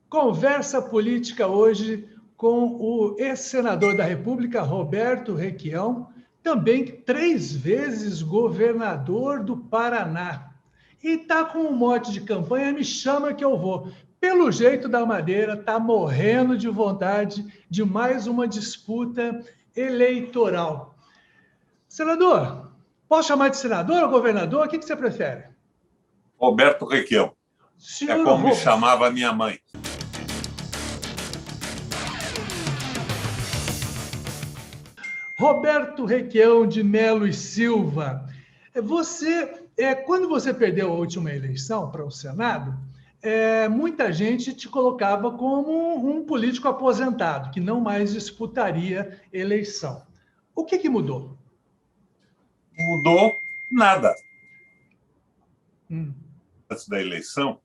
Conversa política hoje com o ex-senador da República, Roberto Requião, também 3 vezes governador do Paraná. E está com um mote de campanha, me chama que eu vou. Pelo jeito da Madeira, está morrendo de vontade de mais uma disputa eleitoral. Senador, posso chamar de senador ou governador? O que você prefere? Roberto Requião. É como me chamava minha mãe. Roberto Requião de Melo e Silva, quando você perdeu a última eleição para o Senado, muita gente te colocava como um político aposentado, que não mais disputaria eleição. O que mudou? Mudou nada. Antes da eleição,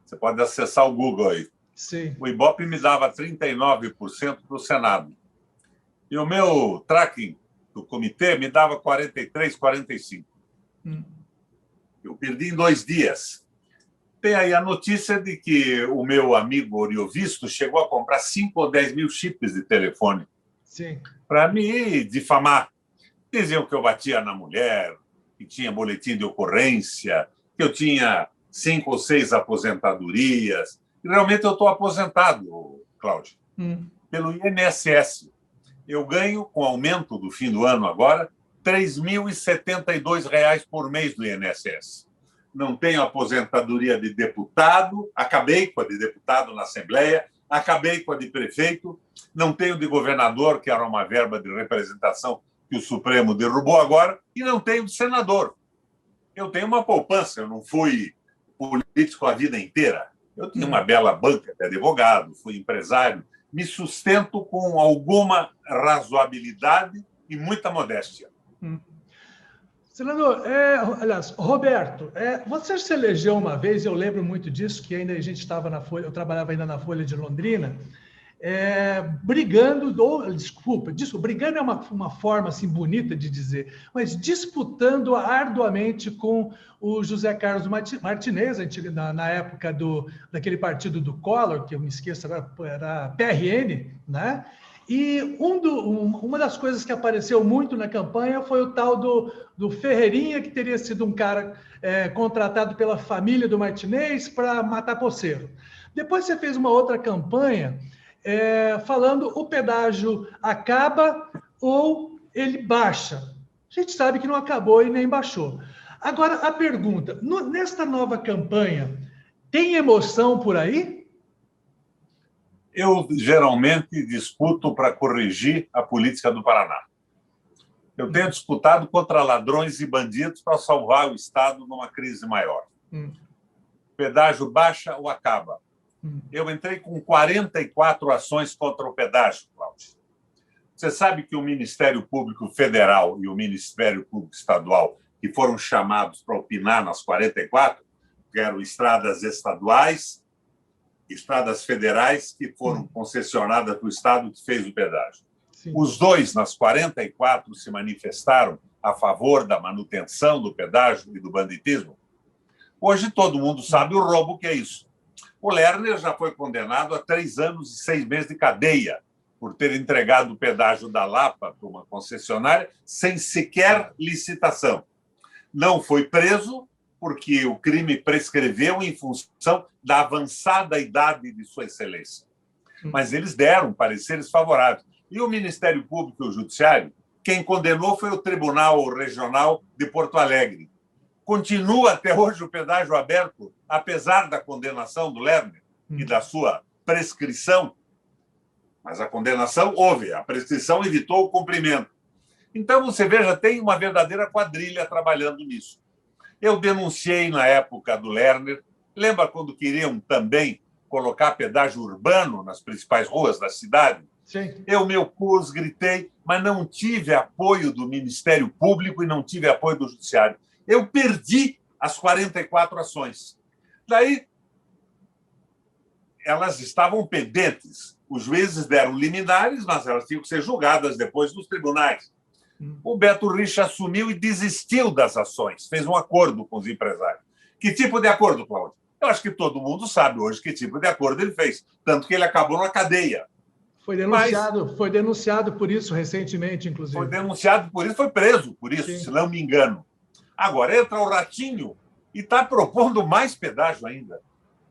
você pode acessar o Google aí. Sim. O Ibope me dava 39% para o Senado. E o meu tracking do comitê me dava 43, 45. Eu perdi em 2 dias. Tem aí a notícia de que o meu amigo Oriovisto chegou a comprar 5 ou 10 mil chips de telefone para me difamar. Diziam que eu batia na mulher, que tinha boletim de ocorrência, que eu tinha 5 ou 6 aposentadorias. E realmente eu estou aposentado, Cláudio, pelo INSS. Eu ganho, com aumento do fim do ano agora, R$ 3.072 por mês do INSS. Não tenho aposentadoria de deputado, acabei com a de deputado na Assembleia, acabei com a de prefeito, não tenho de governador, que era uma verba de representação que o Supremo derrubou agora, e não tenho de senador. Eu tenho uma poupança, eu não fui político a vida inteira. Eu tinha uma bela banca de advogado, fui empresário, me sustento com alguma razoabilidade e muita modéstia. Senador, aliás, Roberto, você se elegeu uma vez, eu lembro muito disso, que ainda a gente estava na Folha, eu trabalhava ainda na Folha de Londrina, brigando é uma forma assim bonita de dizer, mas disputando arduamente com o José Carlos Martinez, na época daquele partido do Collor, que eu me esqueço agora, era PRN, né? E uma das coisas que apareceu muito na campanha foi o tal do Ferreirinha, que teria sido um cara contratado pela família do Martinez para matar poceiro. Depois você fez uma outra campanha falando o pedágio acaba ou ele baixa. A gente sabe que não acabou e nem baixou. Agora, a pergunta, nesta nova campanha, tem emoção por aí? Eu geralmente disputo para corrigir a política do Paraná. Eu tenho disputado contra ladrões e bandidos para salvar o Estado numa crise maior. Pedágio baixa ou acaba? Eu entrei com 44 ações contra o pedágio, Cláudio. Você sabe que o Ministério Público Federal e o Ministério Público Estadual, que foram chamados para opinar nas 44, que eram estradas estaduais, estradas federais que foram concessionadas para o Estado que fez o pedágio. Sim. Os dois, nas 44, se manifestaram a favor da manutenção do pedágio e do banditismo. Hoje todo mundo sabe o roubo que é isso. O Lerner já foi condenado a 3 anos e 6 meses de cadeia por ter entregado o pedágio da Lapa para uma concessionária sem sequer licitação. Não foi preso porque o crime prescreveu em função da avançada idade de Sua Excelência. Mas eles deram pareceres favoráveis. E o Ministério Público e o Judiciário, quem condenou foi o Tribunal Regional de Porto Alegre. Continua até hoje o pedágio aberto, apesar da condenação do Lerner e da sua prescrição. Mas a condenação houve, a prescrição evitou o cumprimento. Então, você veja, tem uma verdadeira quadrilha trabalhando nisso. Eu denunciei na época do Lerner. Lembra quando queriam também colocar pedágio urbano nas principais ruas da cidade? Sim. Eu me opus, gritei, mas não tive apoio do Ministério Público e não tive apoio do Judiciário. Eu perdi as 44 ações. Daí, elas estavam pendentes. Os juízes deram liminares, mas elas tinham que ser julgadas depois nos tribunais. O Beto Richa assumiu e desistiu das ações, fez um acordo com os empresários. Que tipo de acordo, Cláudio? Eu acho que todo mundo sabe hoje que tipo de acordo ele fez, tanto que ele acabou na cadeia. Foi denunciado por isso recentemente, inclusive. Foi denunciado por isso, foi preso por isso, Sim. Se não me engano. Agora, entra o Ratinho e está propondo mais pedágio ainda.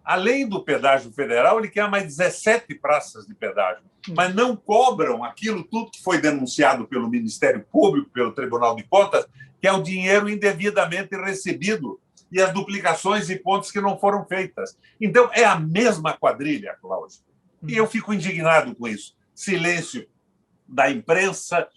Além do pedágio federal, ele quer mais 17 praças de pedágio. Mas não cobram aquilo tudo que foi denunciado pelo Ministério Público, pelo Tribunal de Contas, que é o dinheiro indevidamente recebido e as duplicações e pontos que não foram feitas. Então, é a mesma quadrilha, Cláudio. E eu fico indignado com isso. Silêncio da imprensa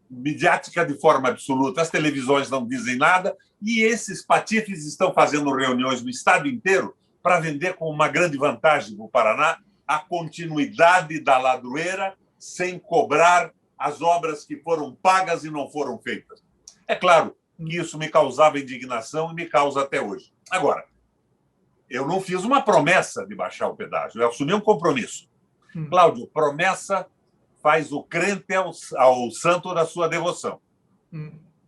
midiática de forma absoluta. As televisões não dizem nada e esses patifes estão fazendo reuniões no estado inteiro para vender com uma grande vantagem para o Paraná a continuidade da ladroeira sem cobrar as obras que foram pagas e não foram feitas. É claro que isso me causava indignação e me causa até hoje. Agora, eu não fiz uma promessa de baixar o pedágio, eu assumi um compromisso. Cláudio, promessa faz o crente ao santo da sua devoção.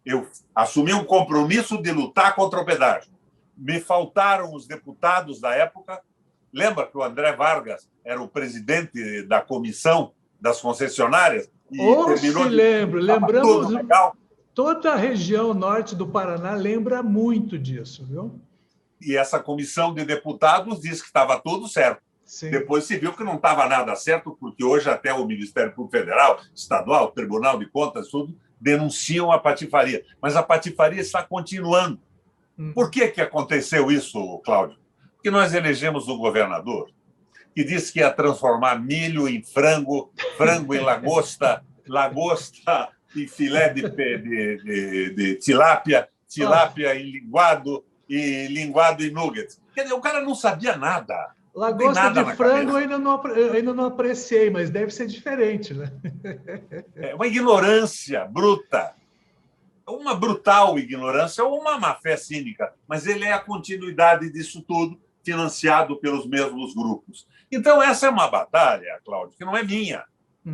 Eu assumi um compromisso de lutar contra o pedágio. Me faltaram os deputados da época. Lembra que o André Vargas era o presidente da comissão das concessionárias? Lembramos. Toda a região norte do Paraná lembra muito disso, viu? E essa comissão de deputados disse que estava tudo certo. Sim. Depois se viu que não estava nada certo, porque hoje até o Ministério Público Federal, Estadual, o Tribunal de Contas, tudo, denunciam a patifaria. Mas a patifaria está continuando. Por que aconteceu isso, Cláudio? Porque nós elegemos um governador que disse que ia transformar milho em frango, frango em lagosta, lagosta em filé de tilápia, tilápia em linguado e linguado em nuggets. Quer dizer, o cara não sabia nada. Lagosta de frango eu ainda não apreciei, mas deve ser diferente, né? É uma ignorância bruta. Uma brutal ignorância ou uma má-fé cínica, mas ele é a continuidade disso tudo, financiado pelos mesmos grupos. Então, essa é uma batalha, Cláudio, que não é minha.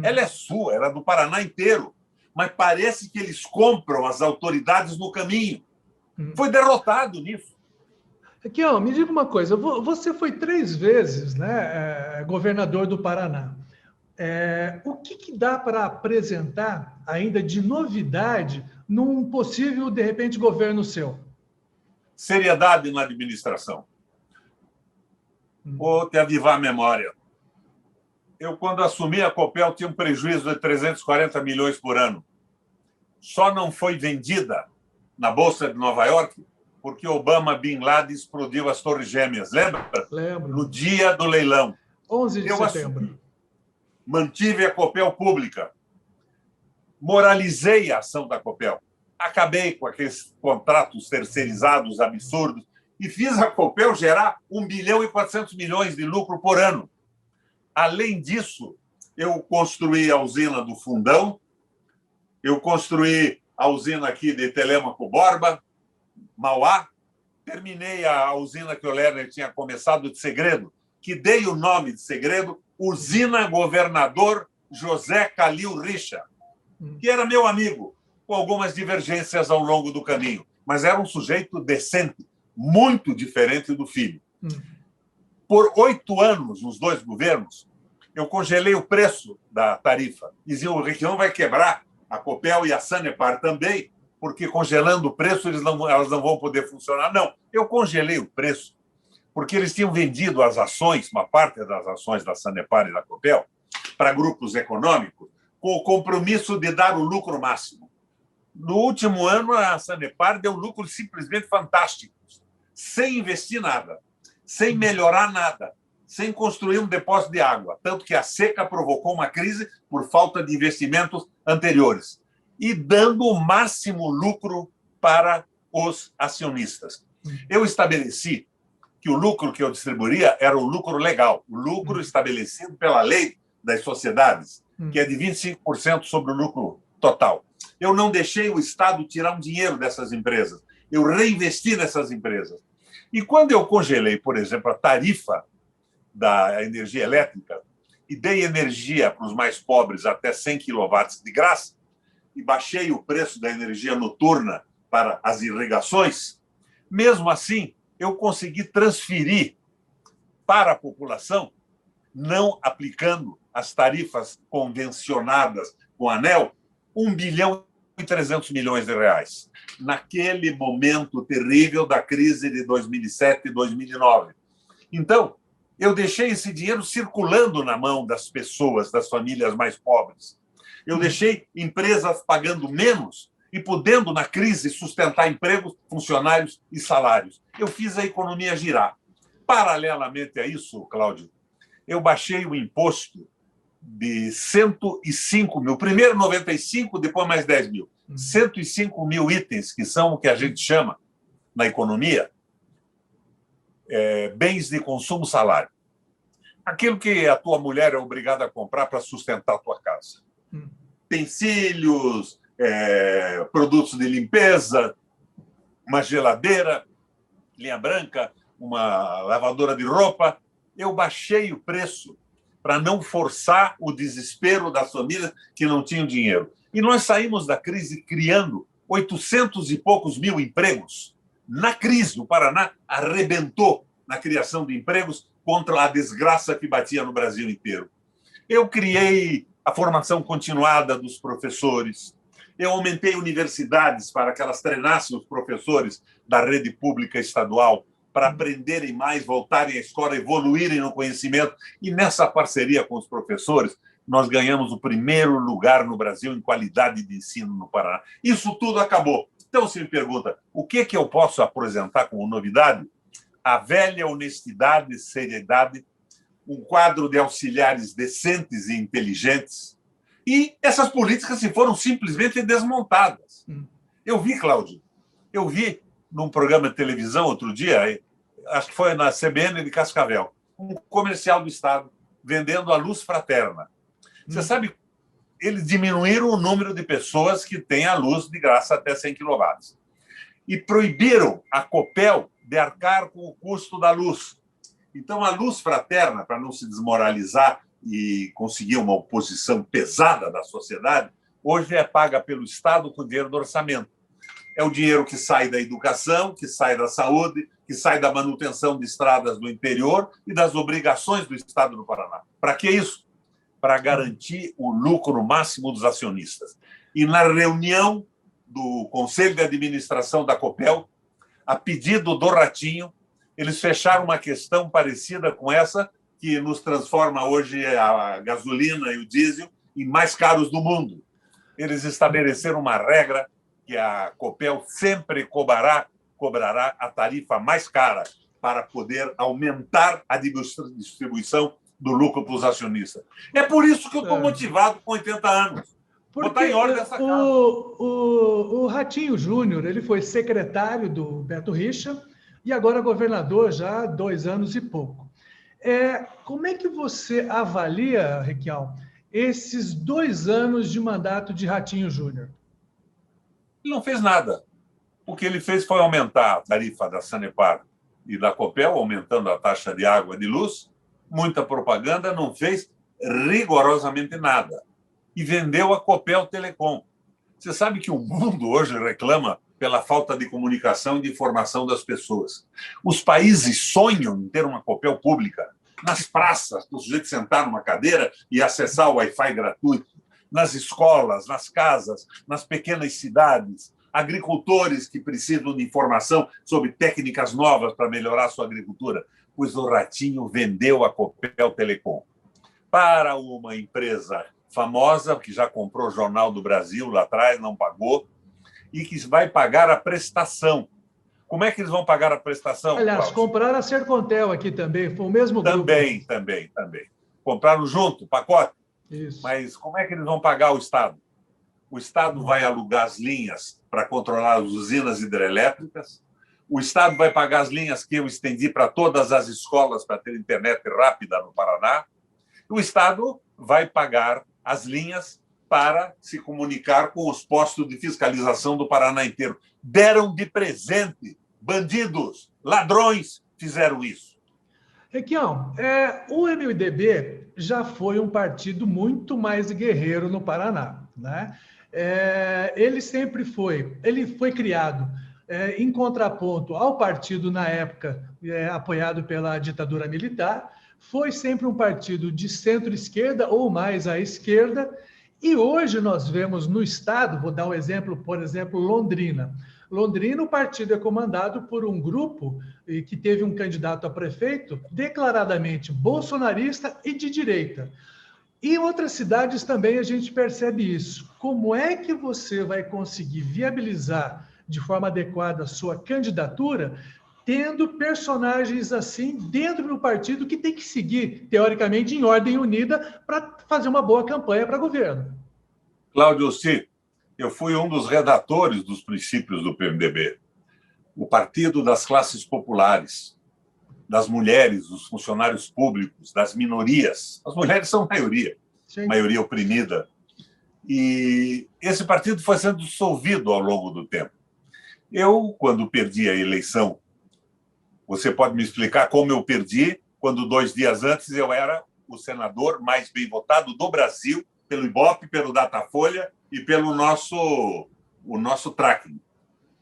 Ela é sua, ela é do Paraná inteiro. Mas parece que eles compram as autoridades no caminho. Foi derrotado nisso. Aqui, ó, me diga uma coisa. Você foi 3 vezes, né, governador do Paraná. O que dá para apresentar ainda de novidade num possível, de repente, governo seu? Seriedade na administração. Vou te avivar a memória. Eu, quando assumi a Copel, tinha um prejuízo de 340 milhões por ano. Só não foi vendida na Bolsa de Nova York porque Obama Bin Laden explodiu as Torres Gêmeas. Lembra? Lembro. No dia do leilão. 11 de setembro. Mantive a Copel pública. Moralizei a ação da Copel. Acabei com aqueles contratos terceirizados absurdos e fiz a Copel gerar 1 bilhão e 400 milhões de lucro por ano. Além disso, eu construí a usina do Fundão, eu construí a usina aqui de Telêmaco Borba, Mauá, terminei a usina que o Lerner tinha começado de Segredo, que dei o nome de Segredo, Usina Governador José Calil Richa, que era meu amigo, com algumas divergências ao longo do caminho, mas era um sujeito decente, muito diferente do filho. Por 8 anos, nos 2 governos, eu congelei o preço da tarifa. Diziam, o Requião vai quebrar, a Copel e a Sanepar também, porque congelando o preço elas não vão poder funcionar. Não, eu congelei o preço, porque eles tinham vendido as ações, uma parte das ações da Sanepar e da Copel, para grupos econômicos, com o compromisso de dar o lucro máximo. No último ano, a Sanepar deu lucros simplesmente fantásticos, sem investir nada, sem melhorar nada, sem construir um depósito de água, tanto que a seca provocou uma crise por falta de investimentos anteriores e dando o máximo lucro para os acionistas. Eu estabeleci que o lucro que eu distribuiria era o lucro legal, o lucro estabelecido pela lei das sociedades, que é de 25% sobre o lucro total. Eu não deixei o Estado tirar um dinheiro dessas empresas, eu reinvesti nessas empresas. E quando eu congelei, por exemplo, a tarifa da energia elétrica e dei energia para os mais pobres até 100 quilowatts de graça e baixei o preço da energia noturna para as irrigações, mesmo assim, eu consegui transferir para a população, não aplicando as tarifas convencionadas com a ANEEL, 1 bilhão e 300 milhões de reais, naquele momento terrível da crise de 2007 e 2009. Então, eu deixei esse dinheiro circulando na mão das pessoas, das famílias mais pobres. Eu deixei empresas pagando menos e podendo, na crise, sustentar empregos, funcionários e salários. Eu fiz a economia girar. Paralelamente a isso, Cláudio, eu baixei o imposto de 105 mil, primeiro 95, depois mais 10 mil. 105 mil itens, que são o que a gente chama, na economia, bens de consumo salário. Aquilo que a tua mulher é obrigada a comprar para sustentar a tua casa. Utensílios, produtos de limpeza, uma geladeira, linha branca, uma lavadora de roupa. Eu baixei o preço para não forçar o desespero das famílias que não tinham dinheiro. E nós saímos da crise criando 800 e poucos mil empregos. Na crise, o Paraná arrebentou na criação de empregos contra a desgraça que batia no Brasil inteiro. Eu criei a formação continuada dos professores, eu aumentei universidades para que elas treinassem os professores da rede pública estadual para aprenderem mais, voltarem à escola, evoluírem no conhecimento. E nessa parceria com os professores, nós ganhamos o primeiro lugar no Brasil em qualidade de ensino no Paraná. Isso tudo acabou. Então, você me pergunta, o que eu posso apresentar como novidade? A velha honestidade e seriedade, um quadro de auxiliares decentes e inteligentes, e essas políticas se foram simplesmente desmontadas. Eu vi, Cláudio, num programa de televisão outro dia, acho que foi na CBN de Cascavel, um comercial do Estado vendendo a luz fraterna. Você sabe, eles diminuíram o número de pessoas que têm a luz de graça até 100 kW. E proibiram a Copel de arcar com o custo da luz. Então, a luz fraterna, para não se desmoralizar e conseguir uma oposição pesada da sociedade, hoje é paga pelo Estado com dinheiro do orçamento. É o dinheiro que sai da educação, que sai da saúde, que sai da manutenção de estradas do interior e das obrigações do Estado do Paraná. Para que isso? Para garantir o lucro máximo dos acionistas. E na reunião do Conselho de Administração da Copel, a pedido do Ratinho, eles fecharam uma questão parecida com essa, que nos transforma hoje a gasolina e o diesel em mais caros do mundo. Eles estabeleceram uma regra que a Copel sempre cobrará a tarifa mais cara para poder aumentar a distribuição do lucro para os acionistas. É por isso que eu estou motivado com 80 anos. Porque botar em ordem essa casa. O Ratinho Júnior, ele foi secretário do Beto Richa e agora governador já há 2 anos e pouco. Como é que você avalia, Requião, esses 2 anos de mandato de Ratinho Júnior? Ele não fez nada. O que ele fez foi aumentar a tarifa da Sanepar e da Copel, aumentando a taxa de água e de luz. Muita propaganda, não fez rigorosamente nada. E vendeu a Copel Telecom. Você sabe que o mundo hoje reclama pela falta de comunicação e de informação das pessoas. Os países sonham em ter uma Copel pública nas praças, para o sujeito sentar numa cadeira e acessar o Wi-Fi gratuito, nas escolas, nas casas, nas pequenas cidades, agricultores que precisam de informação sobre técnicas novas para melhorar a sua agricultura, pois o Ratinho vendeu a Copel Telecom para uma empresa famosa, que já comprou o Jornal do Brasil lá atrás, não pagou, e que vai pagar a prestação. Como é que eles vão pagar a prestação? Aliás, compraram a Sercontel aqui também, foi o mesmo grupo. Também. Compraram junto, pacote. Isso. Mas como é que eles vão pagar o Estado? O Estado vai alugar as linhas para controlar as usinas hidrelétricas, o Estado vai pagar as linhas que eu estendi para todas as escolas para ter internet rápida no Paraná, o Estado vai pagar as linhas para se comunicar com os postos de fiscalização do Paraná inteiro. Deram de presente. Bandidos, ladrões fizeram isso. Requião, o MDB já foi um partido muito mais guerreiro no Paraná, né? Ele foi criado em contraponto ao partido, na época, apoiado pela ditadura militar, foi sempre um partido de centro-esquerda ou mais à esquerda, e hoje nós vemos no Estado, vou dar um exemplo, por exemplo, Londrina. Londrina, o partido é comandado por um grupo que teve um candidato a prefeito declaradamente bolsonarista e de direita. E em outras cidades também a gente percebe isso. Como é que você vai conseguir viabilizar de forma adequada a sua candidatura, tendo personagens assim dentro do partido que tem que seguir, teoricamente, em ordem unida para fazer uma boa campanha para governo? Cláudio Ossi, eu fui um dos redatores dos princípios do PMDB, o partido das classes populares, das mulheres, dos funcionários públicos, das minorias. As mulheres são maioria, Sim. Maioria oprimida. E esse partido foi sendo dissolvido ao longo do tempo. Eu, quando perdi a eleição, você pode me explicar como eu perdi, quando 2 dias antes eu era o senador mais bem votado do Brasil, pelo Ibope, pelo Datafolha e pelo o nosso tracking,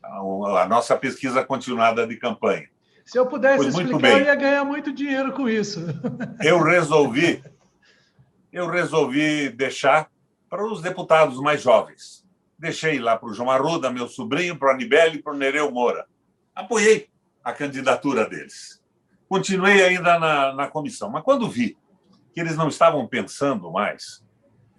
a nossa pesquisa continuada de campanha. Se eu pudesse explicar, eu ia ganhar muito dinheiro com isso. Eu resolvi deixar para os deputados mais jovens. Deixei lá para o João Arruda, meu sobrinho, para o Anibele e para o Nereu Moura. Apoiei a candidatura deles. Continuei ainda na comissão. Mas quando vi que eles não estavam pensando mais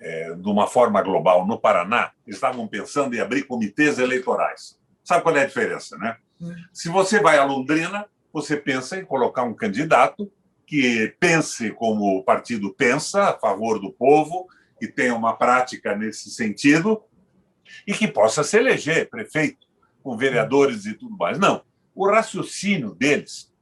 de uma forma global no Paraná, eles estavam pensando em abrir comitês eleitorais. Sabe qual é a diferença, né? Se você vai a Londrina, você pensa em colocar um candidato que pense como o partido pensa, a favor do povo, que tenha uma prática nesse sentido e que possa se eleger prefeito, com vereadores e tudo mais. Não. O raciocínio deles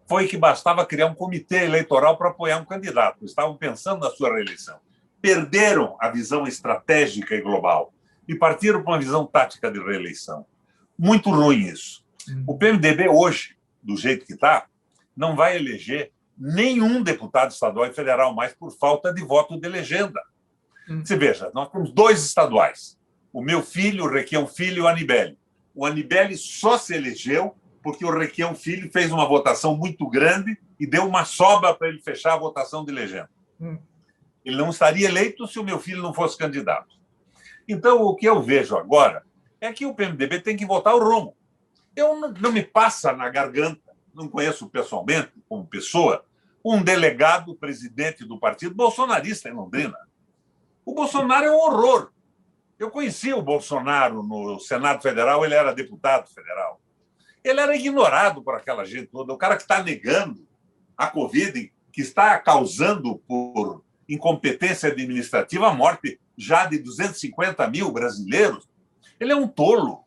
foi que bastava criar um comitê eleitoral para apoiar um candidato. Eles estavam pensando na sua reeleição. Perderam a visão estratégica e global e partiram para uma visão tática de reeleição. Muito ruim isso. O PMDB hoje, do jeito que está, não vai eleger nenhum deputado estadual e federal mais por falta de voto de legenda. Você veja, nós temos 2 estaduais. O meu filho, o Requião Filho e o Anibele. O Anibele só se elegeu porque o Requião Filho fez uma votação muito grande e deu uma sobra para ele fechar a votação de legenda. Ele não estaria eleito se o meu filho não fosse candidato. Então, o que eu vejo agora é que o PMDB tem que voltar ao rumo. Não me passa na garganta, não conheço pessoalmente, como pessoa, um delegado presidente do partido bolsonarista em Londrina. O Bolsonaro é um horror. Eu conhecia o Bolsonaro no Senado Federal, ele era deputado federal. Ele era ignorado por aquela gente toda. O cara que está negando a Covid, que está causando, por incompetência administrativa, a morte já de 250 mil brasileiros, ele é um tolo.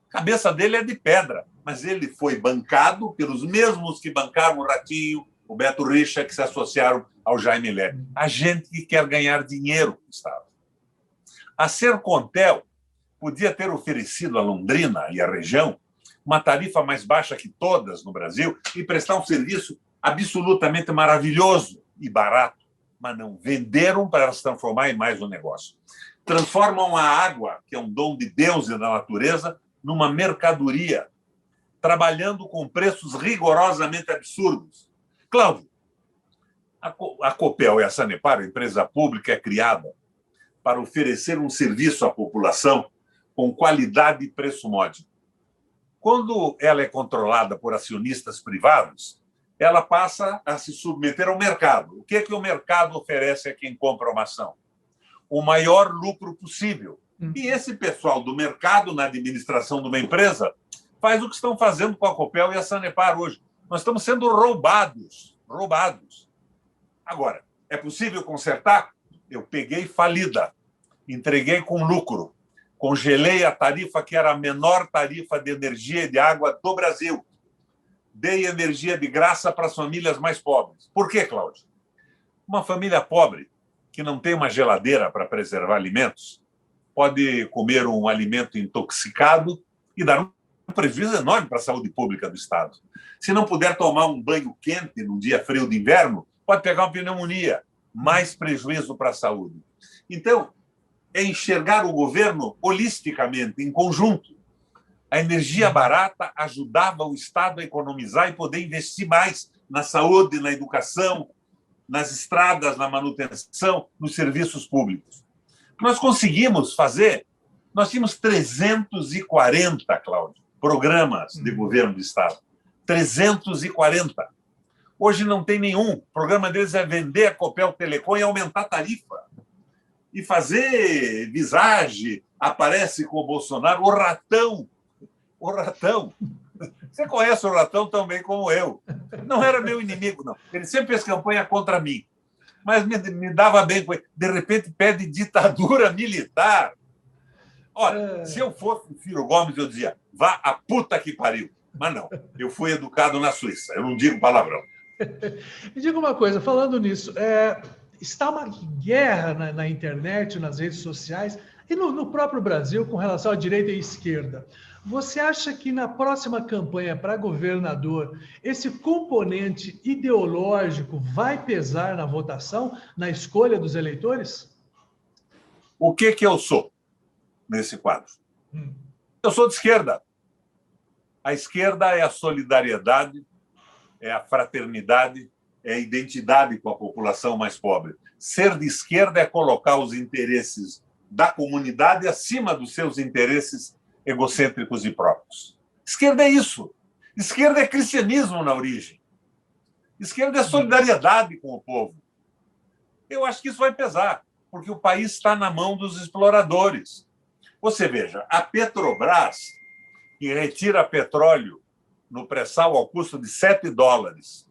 A cabeça dele é de pedra, mas ele foi bancado pelos mesmos que bancaram o Ratinho, o Beto Richa, que se associaram ao Jaime Lerner. A gente que quer ganhar dinheiro com o Estado. A Sercontel podia ter oferecido a Londrina e a região uma tarifa mais baixa que todas no Brasil e prestar um serviço absolutamente maravilhoso e barato, mas não venderam para se transformar em mais um negócio. Transformam a água, que é um dom de Deus e da natureza, numa mercadoria, trabalhando com preços rigorosamente absurdos. Cláudio, a Copel e a Sanepar, a empresa pública, é criada para oferecer um serviço à população com qualidade e preço módico. Quando ela é controlada por acionistas privados, ela passa a se submeter ao mercado. O que é que o mercado oferece a quem compra uma ação? O maior lucro possível. E esse pessoal do mercado, na administração de uma empresa, faz o que estão fazendo com a Copel e a Sanepar hoje. Nós estamos sendo roubados. Agora, é possível consertar? Eu peguei falida, entreguei com lucro, congelei a tarifa que era a menor tarifa de energia e de água do Brasil. Dei energia de graça para as famílias mais pobres. Por quê, Cláudio? Uma família pobre que não tem uma geladeira para preservar alimentos pode comer um alimento intoxicado e dar um prejuízo enorme para a saúde pública do Estado. Se não puder tomar um banho quente num dia frio de inverno, pode pegar uma pneumonia, mais prejuízo para a saúde. Então, é enxergar o governo holisticamente, em conjunto. A energia barata ajudava o Estado a economizar e poder investir mais na saúde, na educação, nas estradas, na manutenção, nos serviços públicos. Nós conseguimos fazer, nós tínhamos 340, Cláudio, programas de governo do Estado. 340. Hoje não tem nenhum. O programa deles é vender a Copel Telecom e aumentar a tarifa. E fazer visagem, aparece com o Bolsonaro, o ratão. O ratão. Você conhece o ratão tão bem como eu. Não era meu inimigo, não. Ele sempre fez campanha contra mim. Mas me dava bem com ele. De repente, pede ditadura militar. Olha, se eu fosse o Ciro Gomes, eu dizia, vá a puta que pariu. Mas não, eu fui educado na Suíça. Eu não digo palavrão. Me diga uma coisa, falando nisso, está uma guerra na internet, nas redes sociais e no próprio Brasil com relação à direita e esquerda. Você acha que na próxima campanha para governador, esse componente ideológico vai pesar na votação, na escolha dos eleitores? O que eu sou nesse quadro? Eu sou de esquerda. A esquerda é a solidariedade, é a fraternidade, é a identidade com a população mais pobre. Ser de esquerda é colocar os interesses da comunidade acima dos seus interesses egocêntricos e próprios. Esquerda é isso. Esquerda é cristianismo na origem. Esquerda é solidariedade com o povo. Eu acho que isso vai pesar, porque o país está na mão dos exploradores. Você veja, a Petrobras, que retira petróleo no pré-sal ao custo de $7,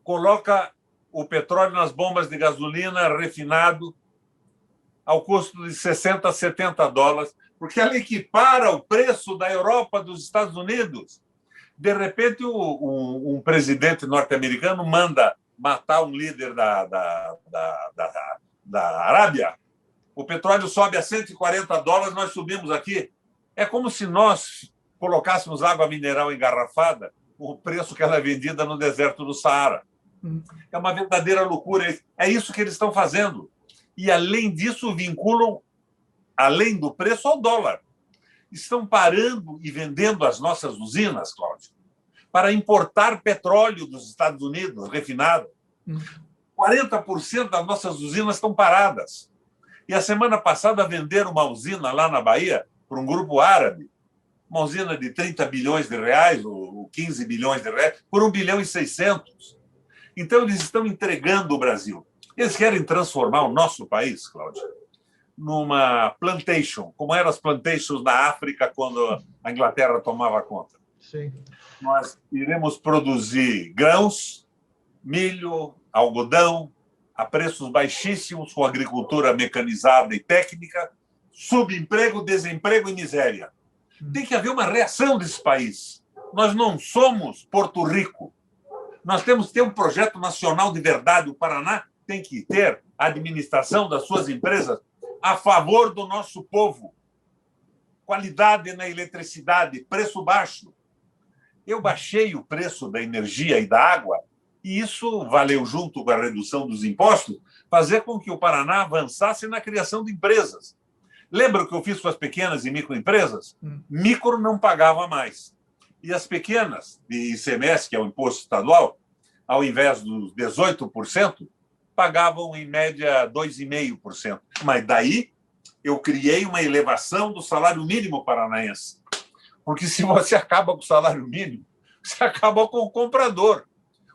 coloca o petróleo nas bombas de gasolina refinado ao custo de $60 a $70, porque ela equipara o preço da Europa, dos Estados Unidos. De repente, um presidente norte-americano manda matar um líder da Arábia, o petróleo sobe a $140, nós subimos aqui. É como se nós colocássemos água mineral engarrafada com o preço que ela é vendida no deserto do Saara. É uma verdadeira loucura. É isso que eles estão fazendo. E, além disso, vinculam, além do preço, ao dólar. Estão parando e vendendo as nossas usinas, Cláudio, para importar petróleo dos Estados Unidos, refinado. 40% das nossas usinas estão paradas. E a semana passada venderam uma usina lá na Bahia para um grupo árabe, uma usina de 30 bilhões de reais ou 15 bilhões de reais, por 1 bilhão e 600. Então, eles estão entregando o Brasil. Eles querem transformar o nosso país, Cláudio, numa plantation, como eram as plantations na África quando a Inglaterra tomava conta. Sim. Nós iremos produzir grãos, milho, algodão, a preços baixíssimos, com agricultura mecanizada e técnica, subemprego, desemprego e miséria. Tem que haver uma reação desse país. Nós não somos Porto Rico. Nós temos que ter um projeto nacional de verdade. O Paraná tem que ter a administração das suas empresas a favor do nosso povo. Qualidade na eletricidade, preço baixo. Eu baixei o preço da energia e da água, e isso valeu, junto com a redução dos impostos, fazer com que o Paraná avançasse na criação de empresas. Lembra o que eu fiz com as pequenas e microempresas? Micro não pagava mais. E as pequenas, de ICMS, que é o imposto estadual, ao invés dos 18%, pagavam, em média, 2,5%. Mas daí eu criei uma elevação do salário mínimo paranaense. Porque se você acaba com o salário mínimo, você acaba com o comprador.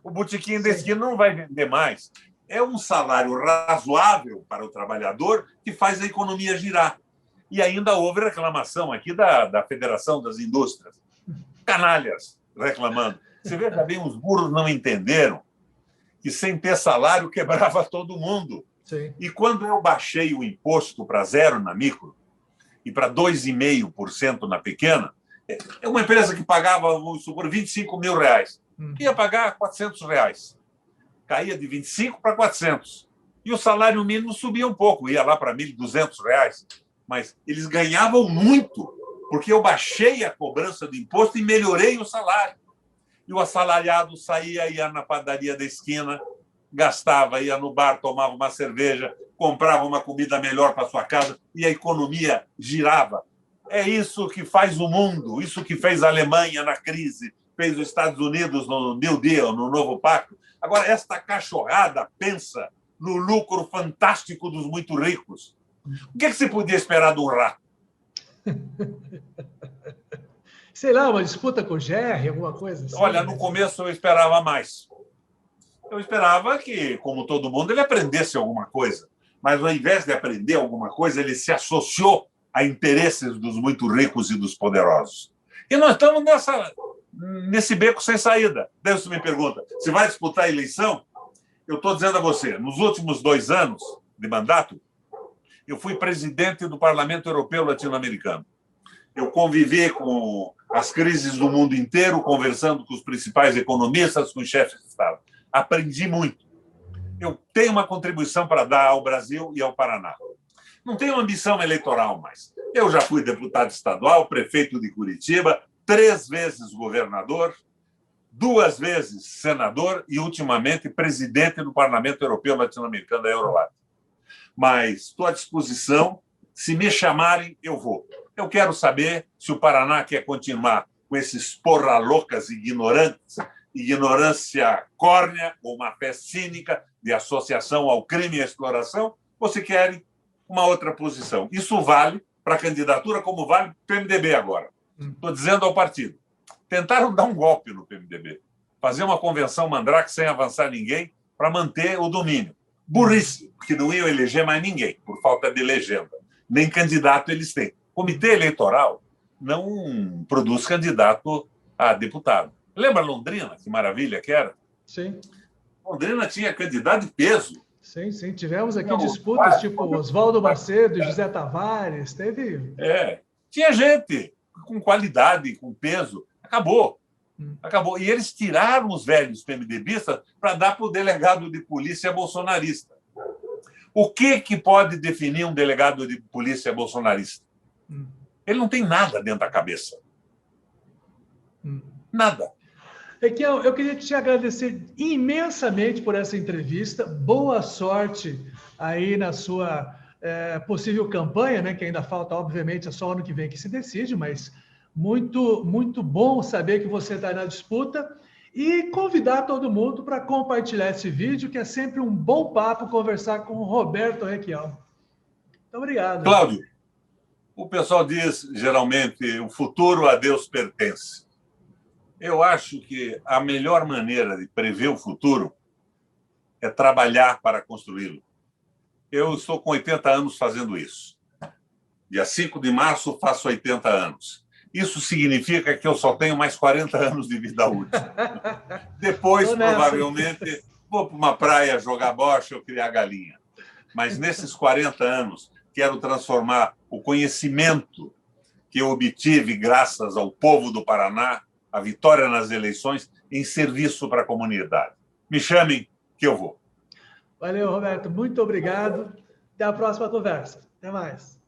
O botequim da esquina não vai vender mais. É um salário razoável para o trabalhador que faz a economia girar. E ainda houve reclamação aqui da Federação das Indústrias. Canalhas reclamando. Você vê, também os burros não entenderam que sem ter salário quebrava todo mundo. Sim. E quando eu baixei o imposto para 0 na micro e para 2,5% na pequena, é uma empresa que pagava, vamos supor, 25 mil reais. Ia pagar 400 reais. Caía de 25 para 400. E o salário mínimo subia um pouco, ia lá para 1.200 reais. Mas eles ganhavam muito, porque eu baixei a cobrança do imposto e melhorei o salário. E o assalariado saía, ia na padaria da esquina, gastava, ia no bar, tomava uma cerveja, comprava uma comida melhor para sua casa e a economia girava. É isso que faz o mundo, isso que fez a Alemanha na crise, fez os Estados Unidos no New Deal, no novo pacto. Agora, esta cachorrada pensa no lucro fantástico dos muito ricos. O que se podia esperar de um rato? Sei lá, uma disputa com o Gerry, alguma coisa assim. Olha, no começo eu esperava mais. Eu esperava que, como todo mundo, ele aprendesse alguma coisa. Mas, ao invés de aprender alguma coisa, ele se associou a interesses dos muito ricos e dos poderosos. E nós estamos nesse beco sem saída. Daí você me pergunta, se vai disputar a eleição? Eu estou dizendo a você, nos últimos 2 anos de mandato, eu fui presidente do Parlamento Europeu Latino-Americano. Eu convivi com as crises do mundo inteiro, conversando com os principais economistas, com os chefes de Estado. Aprendi muito. Eu tenho uma contribuição para dar ao Brasil e ao Paraná. Não tenho ambição eleitoral mais. Eu já fui deputado estadual, prefeito de Curitiba, 3 vezes governador, 2 vezes senador e, ultimamente, presidente do Parlamento Europeu Latino-Americano da Eurolat. Mas estou à disposição. Se me chamarem, eu vou. Eu quero saber se o Paraná quer continuar com esses porra-loucas ignorantes, ignorância córnea ou uma fé cínica de associação ao crime e à exploração, ou se querem uma outra posição. Isso vale para a candidatura como vale para o PMDB agora. Estou dizendo ao partido. Tentaram dar um golpe no PMDB, fazer uma convenção mandrake sem avançar ninguém para manter o domínio. Burrice, porque não iam eleger mais ninguém, por falta de legenda. Nem candidato eles têm. O comitê eleitoral não produz candidato a deputado. Lembra Londrina, que maravilha que era? Sim. Londrina tinha candidato de peso. Sim, sim. Tivemos aqui disputas tipo Oswaldo Macedo, José Tavares, teve... Tinha gente com qualidade, com peso. Acabou. Acabou. E eles tiraram os velhos PMDBistas para dar para o delegado de polícia bolsonarista. O que pode definir um delegado de polícia bolsonarista? Ele não tem nada dentro da cabeça. Nada. Equiel, eu queria te agradecer imensamente por essa entrevista. Boa sorte aí na sua possível campanha, né? Que ainda falta, obviamente, é só ano que vem que se decide, mas muito, muito bom saber que você está na disputa e convidar todo mundo para compartilhar esse vídeo, que é sempre um bom papo conversar com o Roberto Requião. Muito obrigado. Cláudio, o pessoal diz, geralmente, o futuro a Deus pertence. Eu acho que a melhor maneira de prever o futuro é trabalhar para construí-lo. Eu estou com 80 anos fazendo isso. Dia 5 de março faço 80 anos. Isso significa que eu só tenho mais 40 anos de vida útil. Depois, provavelmente, vou para uma praia jogar bocha ou criar galinha. Mas nesses 40 anos, quero transformar o conhecimento que eu obtive graças ao povo do Paraná, a vitória nas eleições, em serviço para a comunidade. Me chamem que eu vou. Valeu, Roberto. Muito obrigado. Até a próxima conversa. Até mais.